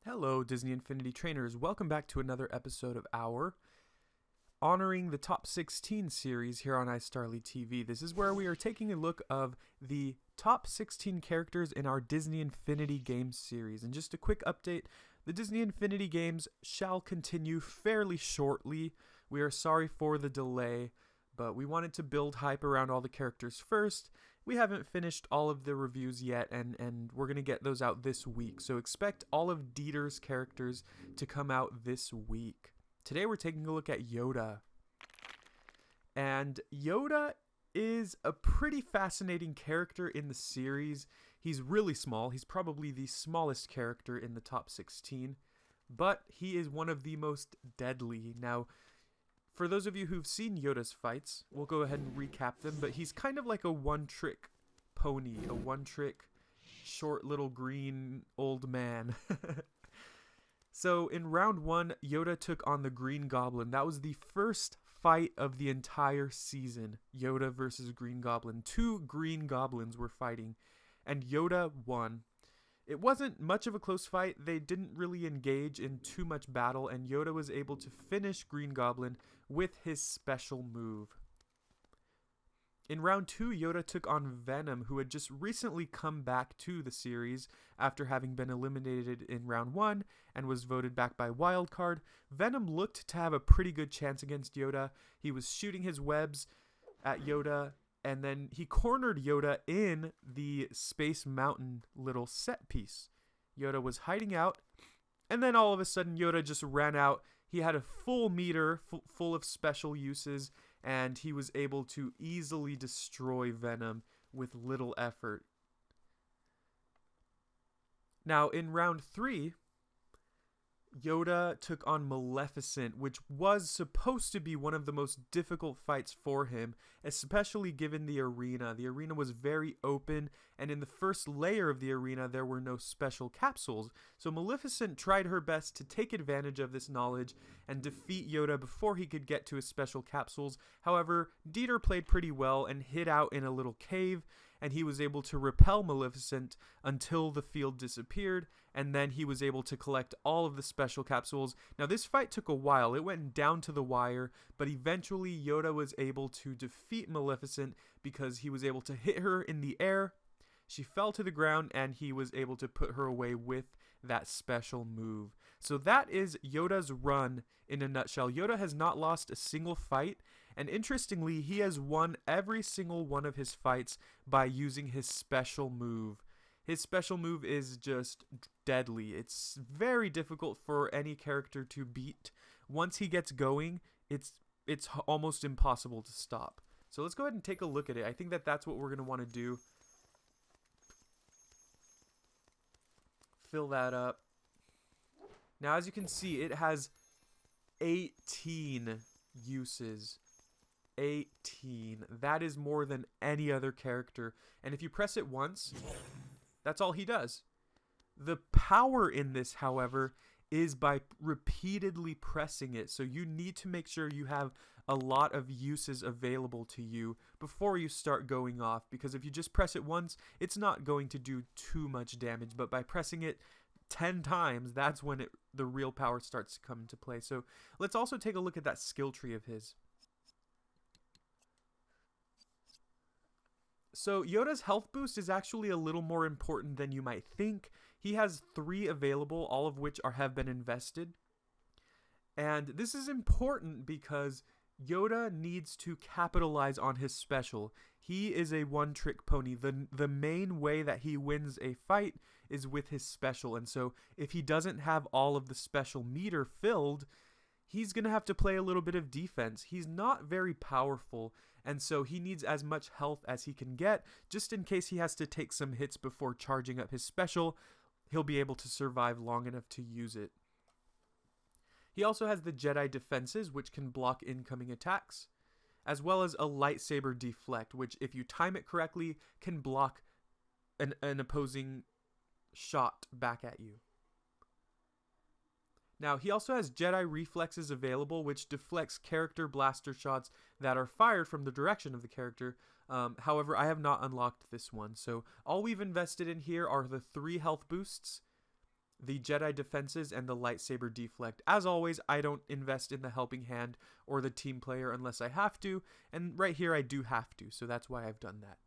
Hello, Disney Infinity Trainers. Welcome back to another episode of our Honoring the Top 16 series here on iStarlyTV. This is where we are taking a look of the top 16 characters in our Disney Infinity Games series. And just a quick update, the Disney Infinity Games shall continue fairly shortly. We are sorry for the delay, but we wanted to build hype around all the characters first. We haven't finished all of the reviews yet, and we're going to get those out this week. So expect all of Dieter's characters to come out this week. Today we're taking a look at Yoda. And Yoda is a pretty fascinating character in the series. He's really small. He's probably the smallest character in the top 16. But he is one of the most deadly. Now, for those of you who've seen Yoda's fights, we'll go ahead and recap them, but he's kind of like a one-trick pony, a one-trick short little green old man. So in round 1, Yoda took on the Green Goblin. That was the first fight of the entire season, Yoda versus Green Goblin. 2 Green Goblins were fighting, and Yoda won. It wasn't much of a close fight. They didn't really engage in too much battle, and Yoda was able to finish Green Goblin with his special move. In round 2, Yoda took on Venom, who had just recently come back to the series after having been eliminated in round 1 and was voted back by Wildcard. Venom looked to have a pretty good chance against Yoda. He was shooting his webs at Yoda, and then he cornered Yoda in the Space Mountain little set piece. Yoda was hiding out, and then all of a sudden Yoda just ran out. He had a full meter full of special uses, and he was able to easily destroy Venom with little effort. Now, in round 3, Yoda took on Maleficent, which was supposed to be one of the most difficult fights for him, especially given the arena. The arena was very open, and in the first layer of the arena, there were no special capsules. So Maleficent tried her best to take advantage of this knowledge and defeat Yoda before he could get to his special capsules. However, Dieter played pretty well and hid out in a little cave, and he was able to repel Maleficent until the field disappeared, and then he was able to collect all of the special capsules. Now, this fight took a while. It went down to the wire, but eventually Yoda was able to defeat Maleficent because he was able to hit her in the air. She fell to the ground, and he was able to put her away with that special move. So that is Yoda's run in a nutshell. Yoda has not lost a single fight, and interestingly, he has won every single one of his fights by using his special move. His special move is just deadly. It's very difficult for any character to beat. Once he gets going, it's almost impossible to stop. So let's go ahead and take a look at it. I think that's what we're going to want to do. Fill that up. Now, as you can see, it has 18 uses. 18. That is more than any other character. And if you press it once, that's all he does. The power in this, however, is by repeatedly pressing it. So you need to make sure you have a lot of uses available to you before you start going off, because if you just press it once, it's not going to do too much damage, but by pressing it 10 times, that's when the real power starts to come into play. So let's also take a look at that skill tree of his. So Yoda's health boost is actually a little more important than you might think. He has 3 available, all of which have been invested. And this is important because Yoda needs to capitalize on his special. He is a one-trick pony. The main way that he wins a fight is with his special. And so if he doesn't have all of the special meter filled, he's going to have to play a little bit of defense. He's not very powerful, and so he needs as much health as he can get, just in case he has to take some hits before charging up his special. He'll be able to survive long enough to use it. He also has the Jedi Defenses, which can block incoming attacks, as well as a Lightsaber Deflect, which, if you time it correctly, can block an opposing shot back at you. Now, he also has Jedi Reflexes available, which deflects character blaster shots that are fired from the direction of the character. However, I have not unlocked this one. So all we've invested in here are the 3 health boosts, the Jedi defenses, and the lightsaber deflect. As always, I don't invest in the helping hand or the team player unless I have to, and right here I do have to, so that's why I've done that.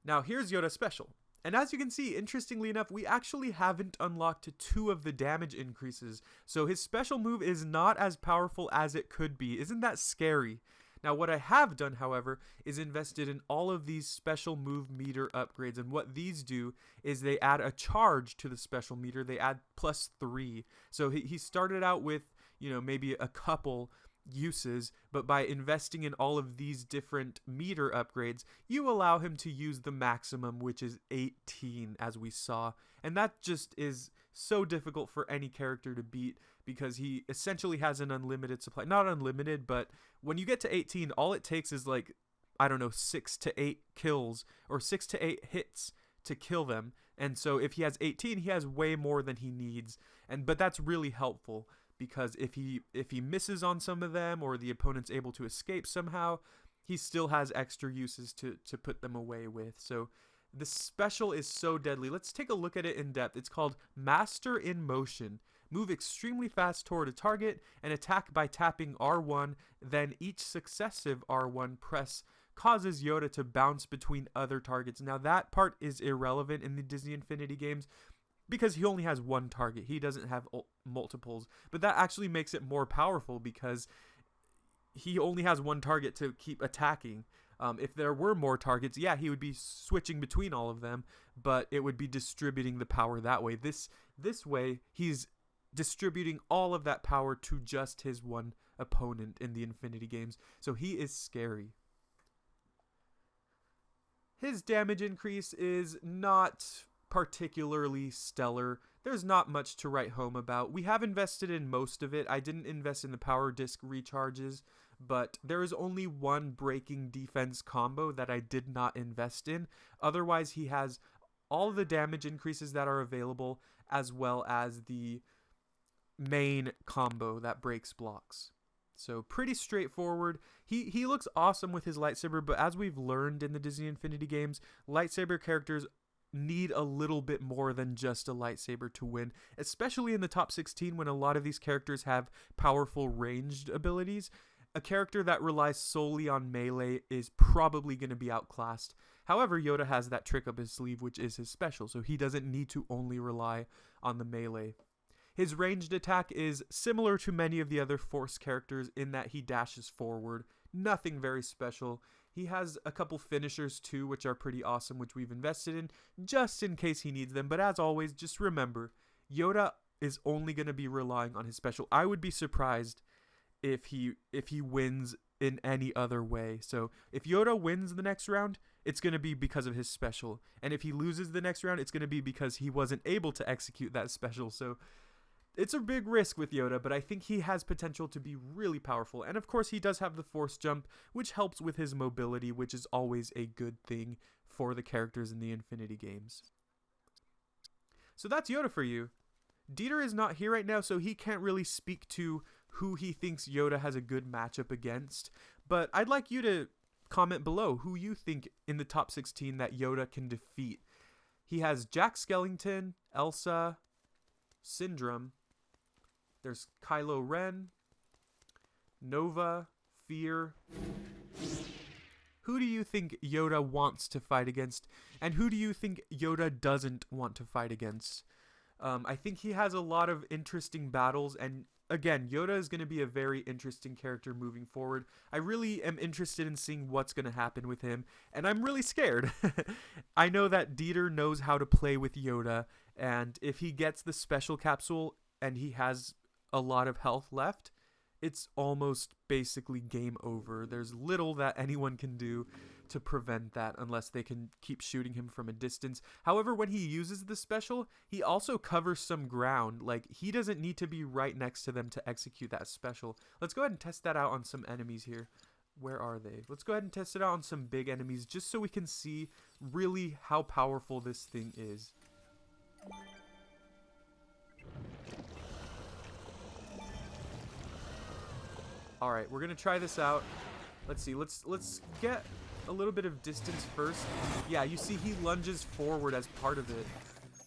Now here's Yoda's special. And as you can see, interestingly enough, we actually haven't unlocked 2 of the damage increases, so his special move is not as powerful as it could be. Isn't that scary? Now what I have done, however, is invested in all of these special move meter upgrades, and what these do is they add a charge to the special meter. They add +3. So he started out with, you know, maybe a couple uses, but by investing in all of these different meter upgrades, you allow him to use the maximum, which is 18, as we saw. And that just is so difficult for any character to beat, because he essentially has an unlimited supply. Not unlimited, but when you get to 18, all it takes is like, I don't know, 6 to 8 kills or 6 to 8 hits to kill them. And so if he has 18, he has way more than he needs. But that's really helpful, because if he misses on some of them, or the opponent's able to escape somehow, he still has extra uses to put them away with. So the special is so deadly. Let's take a look at it in depth. It's called Master in Motion. Move extremely fast toward a target and attack by tapping R1, then each successive R1 press causes Yoda to bounce between other targets. Now that part is irrelevant in the Disney Infinity games, because he only has one target. He doesn't have multiples, but that actually makes it more powerful, because he only has one target to keep attacking. If there were more targets, yeah, he would be switching between all of them, but it would be distributing the power that way. This way, he's distributing all of that power to just his one opponent in the Infinity games, so he is scary. His damage increase is not particularly stellar. There's not much to write home about. We have invested in most of it. I didn't invest in the power disc recharges, but there is only one breaking defense combo that I did not invest in. Otherwise, he has all the damage increases that are available, as well as the main combo that breaks blocks. So pretty straightforward. He looks awesome with his lightsaber, but as we've learned in the Disney Infinity games, lightsaber characters need a little bit more than just a lightsaber to win, especially in the top 16 when a lot of these characters have powerful ranged abilities. A character that relies solely on melee is probably going to be outclassed. However, Yoda has that trick up his sleeve, which is his special, so he doesn't need to only rely on the melee. His ranged attack is similar to many of the other Force characters in that he dashes forward. Nothing very special. He has a couple finishers too, which are pretty awesome, which we've invested in just in case he needs them. But as always, just remember, Yoda is only going to be relying on his special. I would be surprised if he wins in any other way. So if Yoda wins the next round, it's going to be because of his special. And if he loses the next round, it's going to be because he wasn't able to execute that special. So it's a big risk with Yoda, but I think he has potential to be really powerful. And of course, he does have the Force jump, which helps with his mobility, which is always a good thing for the characters in the Infinity games. So that's Yoda for you. Dieter is not here right now, so he can't really speak to who he thinks Yoda has a good matchup against. But I'd like you to comment below who you think in the top 16 that Yoda can defeat. He has Jack Skellington, Elsa, Syndrome. There's Kylo Ren, Nova, Fear. Who do you think Yoda wants to fight against? And who do you think Yoda doesn't want to fight against? I think he has a lot of interesting battles, and again, Yoda is going to be a very interesting character moving forward. I really am interested in seeing what's going to happen with him, and I'm really scared. I know that Dieter knows how to play with Yoda, and if he gets the special capsule and he has a lot of health left, it's almost basically game over. There's little that anyone can do to prevent that unless they can keep shooting him from a distance. However, when he uses the special, he also covers some ground. Like, he doesn't need to be right next to them to execute that special. Let's go ahead and test that out on some enemies here. Where are they? Let's go ahead and test it out on some big enemies just so we can see really how powerful this thing is. Alright, we're going to try this out. Let's see. Let's get a little bit of distance first. Yeah, you see he lunges forward as part of it.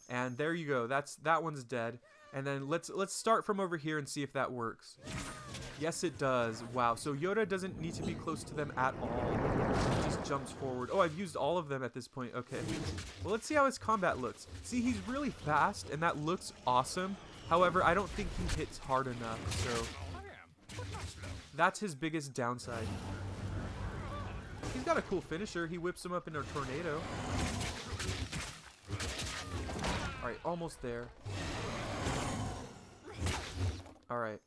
And there you go. That one's dead. And then let's start from over here and see if that works. Yes, it does. Wow. So Yoda doesn't need to be close to them at all. He just jumps forward. Oh, I've used all of them at this point. Okay. Well, let's see how his combat looks. See, he's really fast, and that looks awesome. However, I don't think he hits hard enough. So that's his biggest downside. He's got a cool finisher. He whips him up in a tornado. Alright, almost there. Alright.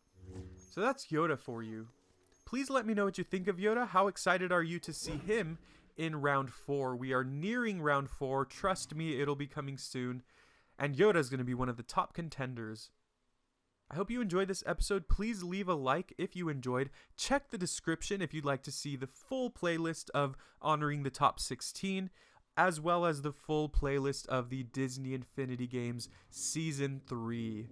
So that's Yoda for you. Please let me know what you think of Yoda. How excited are you to see him in round 4? We are nearing round 4. Trust me, it'll be coming soon. And Yoda's going to be one of the top contenders. I hope you enjoyed this episode. Please leave a like if you enjoyed. Check the description if you'd like to see the full playlist of Honoring the Top 16, as well as the full playlist of the Disney Infinity Games Season 3.